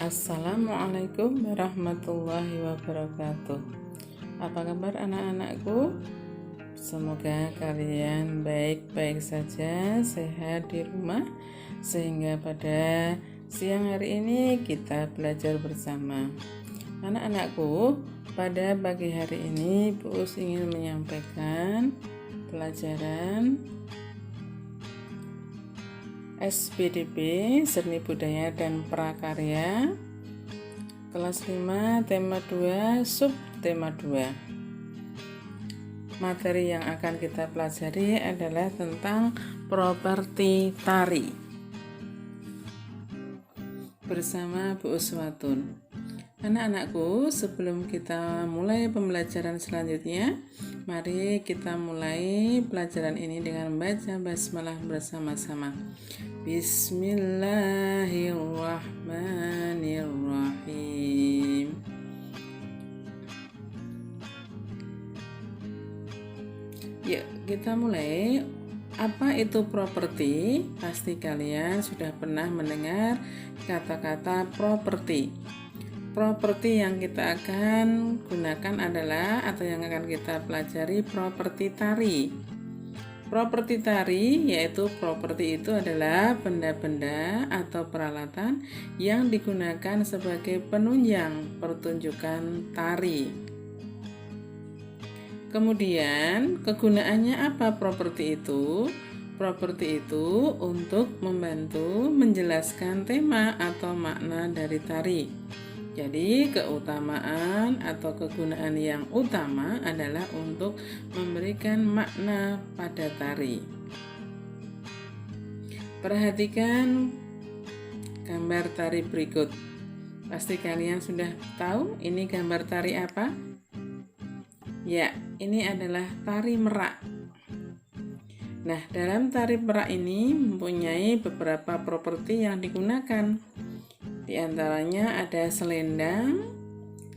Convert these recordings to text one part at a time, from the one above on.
Assalamualaikum warahmatullahi wabarakatuh. Apa kabar anak-anakku? Semoga kalian baik-baik saja, sehat di rumah, sehingga pada siang hari ini kita belajar bersama. Anak-anakku, pada pagi hari ini Bu Us ingin menyampaikan pelajaran SBDP Seni Budaya dan Prakarya kelas 5 tema 2 subtema 2. Materi yang akan kita pelajari adalah tentang properti tari bersama Bu Uswatun. Anak-anakku, sebelum kita mulai pembelajaran selanjutnya, mari kita mulai pelajaran ini dengan membaca basmalah bersama-sama. Bismillahirrahmanirrahim. Yuk, kita mulai. Apa itu properti? Pasti kalian sudah pernah mendengar kata-kata properti. Properti yang kita akan gunakan adalah atau yang akan kita pelajari properti tari. Properti tari yaitu properti itu adalah benda-benda atau peralatan yang digunakan sebagai penunjang pertunjukan tari. Kemudian kegunaannya apa properti itu? Properti itu untuk membantu menjelaskan tema atau makna dari tari. Jadi keutamaan atau kegunaan yang utama adalah untuk memberikan makna pada tari. Perhatikan gambar tari berikut. Pasti kalian sudah tahu ini gambar tari apa? Ya, ini adalah tari merak. Nah, dalam tari merak ini mempunyai beberapa properti yang digunakan. Di antaranya ada selendang,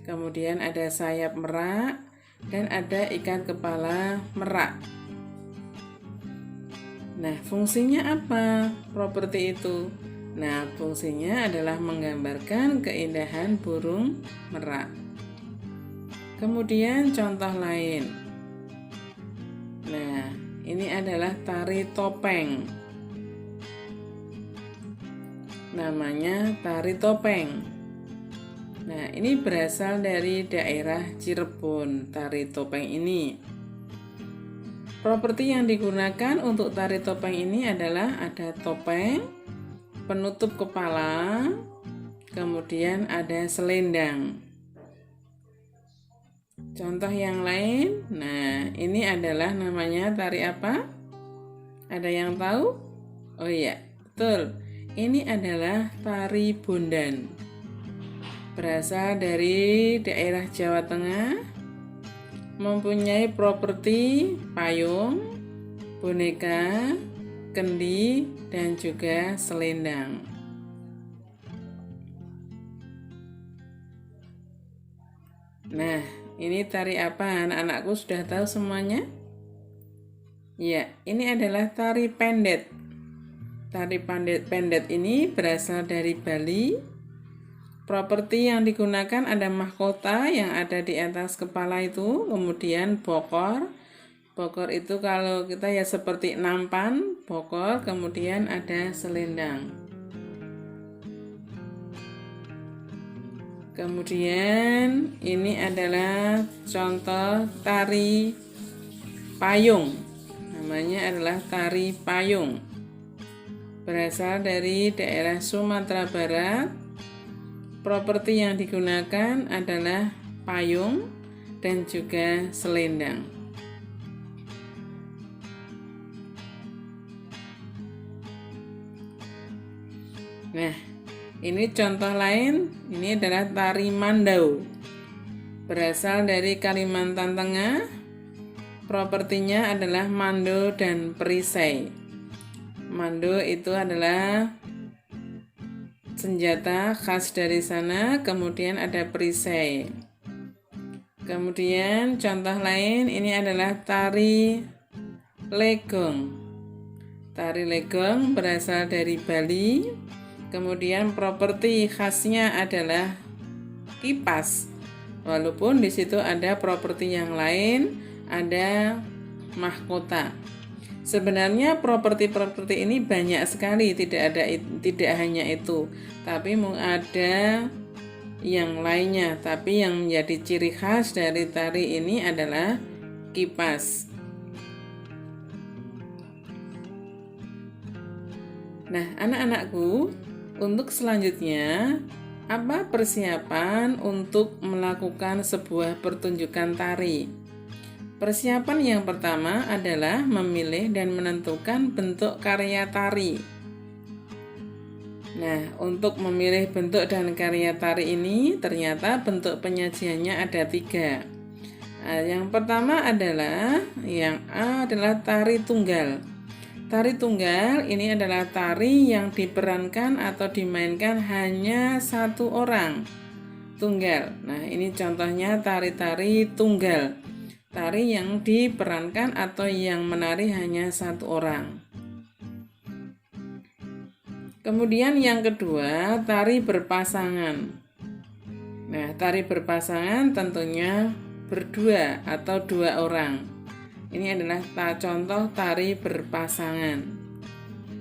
kemudian ada sayap merak, dan ada ikat kepala merak. Nah, fungsinya apa properti itu? Nah, fungsinya adalah menggambarkan keindahan burung merak. Kemudian contoh lain. Nah, ini adalah tari topeng. Namanya tari topeng. Nah, ini berasal dari daerah Cirebon, tari topeng ini. Properti yang digunakan untuk tari topeng ini adalah ada topeng, penutup kepala, kemudian ada selendang. Contoh yang lain, nah ini adalah namanya tari apa? Ada yang tahu? Oh iya, betul. Ini adalah tari bondan. Berasal dari daerah Jawa Tengah, mempunyai properti payung, boneka, kendi, dan juga selendang. Nah, ini tari apa? Anak-anakku sudah tahu semuanya? Ya, ini adalah tari pendet. Tari pendet ini berasal dari Bali. Properti yang digunakan ada mahkota yang ada di atas kepala itu, kemudian bokor. Bokor itu kalau kita ya seperti nampan, bokor, kemudian ada selendang. Kemudian ini adalah contoh tari payung. Namanya adalah tari payung. Berasal dari daerah Sumatera Barat. Properti yang digunakan adalah payung dan juga selendang. Nah, ini contoh lain. Ini adalah tari mandau. Berasal dari Kalimantan Tengah. Propertinya adalah mando dan perisai. Mando itu adalah senjata khas dari sana, kemudian ada perisai. Kemudian contoh lain ini adalah tari legong. Tari legong berasal dari Bali. Kemudian properti khasnya adalah kipas. Walaupun di situ ada properti yang lain, ada mahkota. Sebenarnya properti-properti ini banyak sekali, tidak hanya itu, tapi ada yang lainnya. Tapi yang menjadi ciri khas dari tari ini adalah kipas. Nah, anak-anakku, untuk selanjutnya, apa persiapan untuk melakukan sebuah pertunjukan tari? Persiapan yang pertama adalah memilih dan menentukan bentuk karya tari. Nah, untuk memilih bentuk dan karya tari ini, ternyata bentuk penyajiannya ada 3. Yang pertama adalah, yang A adalah tari tunggal. Tari tunggal ini adalah tari yang diperankan atau dimainkan hanya 1 orang. Tunggal. Nah, ini contohnya tari-tari tunggal. Tari yang diperankan atau yang menari hanya 1 orang. Kemudian yang kedua, tari berpasangan. Nah, tari berpasangan tentunya berdua atau 2 orang. Ini adalah contoh tari berpasangan.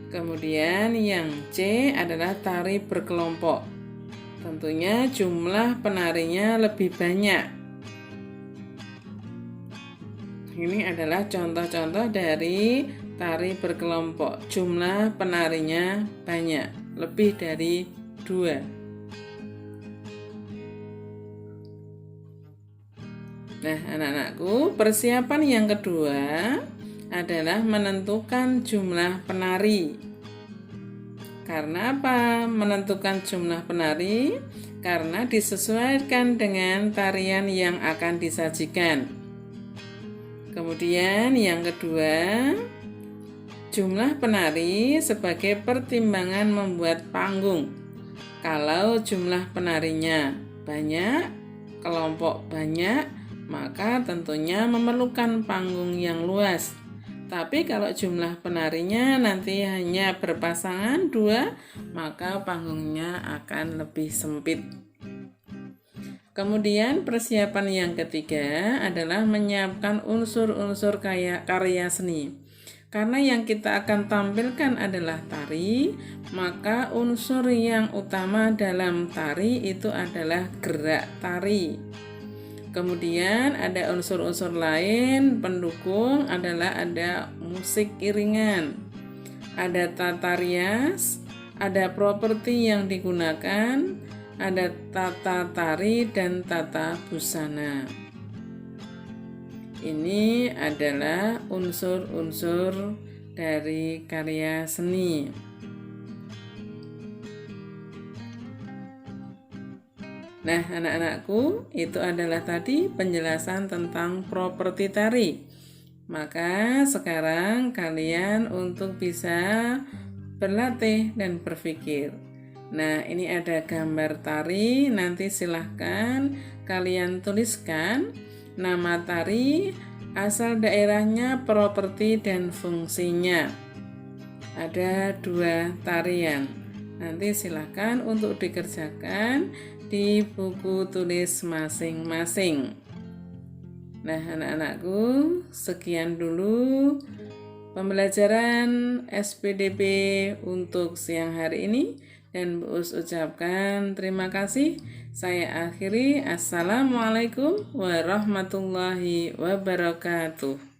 Kemudian yang C adalah tari berkelompok. Tentunya jumlah penarinya lebih banyak. Ini adalah contoh-contoh dari tari berkelompok. Jumlah penarinya banyak, lebih dari 2. Nah, anak-anakku, persiapan yang kedua adalah menentukan jumlah penari. Karena apa? Menentukan jumlah penari karena disesuaikan dengan tarian yang akan disajikan. Kemudian yang kedua, jumlah penari sebagai pertimbangan membuat panggung. Kalau jumlah penarinya banyak, kelompok banyak, maka tentunya memerlukan panggung yang luas. Tapi kalau jumlah penarinya nanti hanya berpasangan 2, maka panggungnya akan lebih sempit. Kemudian persiapan yang ketiga adalah menyiapkan unsur-unsur karya seni. Karena yang kita akan tampilkan adalah tari, maka unsur yang utama dalam tari itu adalah gerak tari. Kemudian ada unsur-unsur lain pendukung adalah ada musik iringan, ada tata rias, ada properti yang digunakan, ada tata tari dan tata busana. Ini adalah unsur-unsur dari karya seni. Nah, anak-anakku, itu adalah tadi penjelasan tentang properti tari. Maka sekarang kalian untuk bisa berlatih dan berpikir. Nah, ini ada gambar tari, nanti silahkan kalian tuliskan nama tari, asal daerahnya, properti, dan fungsinya. Ada 2 tarian. Nanti silahkan untuk dikerjakan di buku tulis masing-masing. Nah, anak-anakku, sekian dulu pembelajaran SPDP untuk siang hari ini, dan Bu Us ucapkan terima kasih. Saya akhiri. Assalamualaikum warahmatullahi wabarakatuh.